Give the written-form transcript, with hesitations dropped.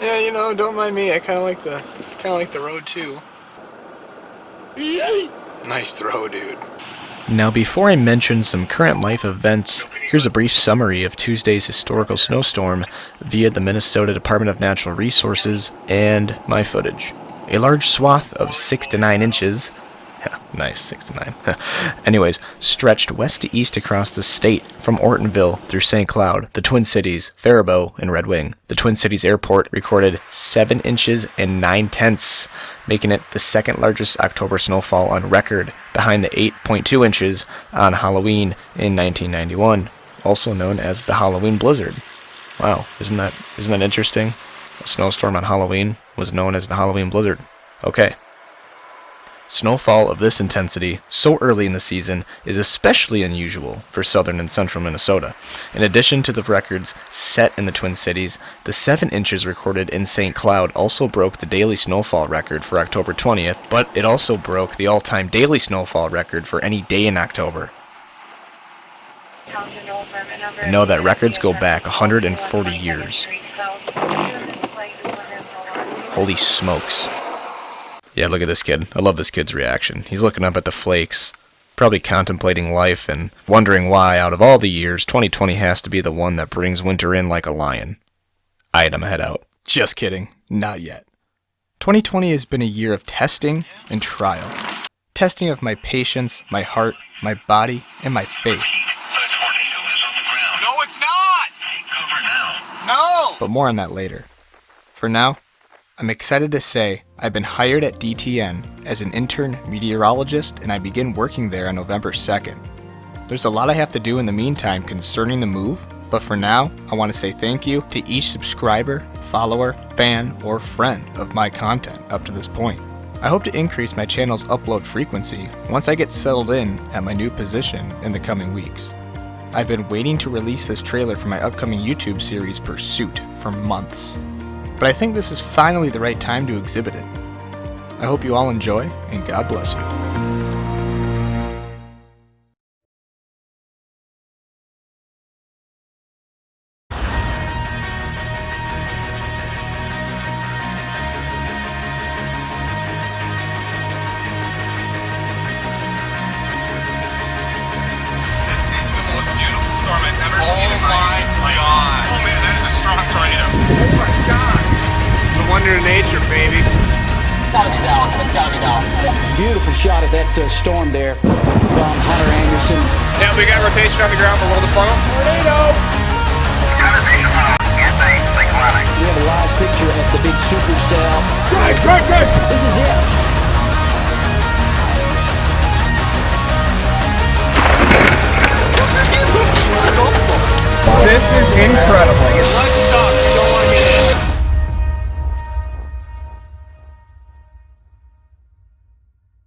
Yeah, you know, don't mind me. I kind of like the road too. Nice throw, dude. Now, before I mention some current life events, here's a brief summary of Tuesday's historical snowstorm via the Minnesota Department of Natural Resources and my footage. A large swath of 6 to 9 inches, nice, 6 to 9, anyways, stretched west to east across the state from Ortonville through St. Cloud, the Twin Cities, Faribault, and Red Wing. The Twin Cities Airport recorded 7 inches and 9/10, making it the second largest October snowfall on record, behind the 8.2 inches on Halloween in 1991, also known as the Halloween Blizzard. Wow, isn't that interesting? A snowstorm on Halloween was known as the Halloween Blizzard. Okay. Snowfall of this intensity so early in the season is especially unusual for southern and central Minnesota. In addition to the records set in the Twin Cities, the 7 inches recorded in St. Cloud also broke the daily snowfall record for October 20th, but it also broke the all-time daily snowfall record for any day in October. Know that records go back 140 years. Holy smokes. Yeah, look at this kid. I love this kid's reaction. He's looking up at the flakes, probably contemplating life and wondering why, out of all the years, 2020 has to be the one that brings winter in like a lion. Alright, I'm head out. Just kidding. Not yet. 2020 has been a year of testing and trial. Testing of my patience, my heart, my body, and my faith. No, it's not! No! But more on that later. For now, I'm excited to say I've been hired at DTN as an intern meteorologist, and I begin working there on November 2nd. There's a lot I have to do in the meantime concerning the move, but for now, I want to say thank you to each subscriber, follower, fan, or friend of my content up to this point. I hope to increase my channel's upload frequency once I get settled in at my new position in the coming weeks. I've been waiting to release this trailer for my upcoming YouTube series Pursuit for months, but I think this is finally the right time to exhibit it. I hope you all enjoy, and God bless you. This is the most beautiful storm I've ever seen in my God. Oh man, that is a strong tornado. Oh my God. The wonder of nature, baby. Beautiful shot of that storm there from Hunter Anderson. Yeah, we got rotation on the ground below the funnel. Tornado! We have a live picture of the big supercell. Good! This is it. This is incredible.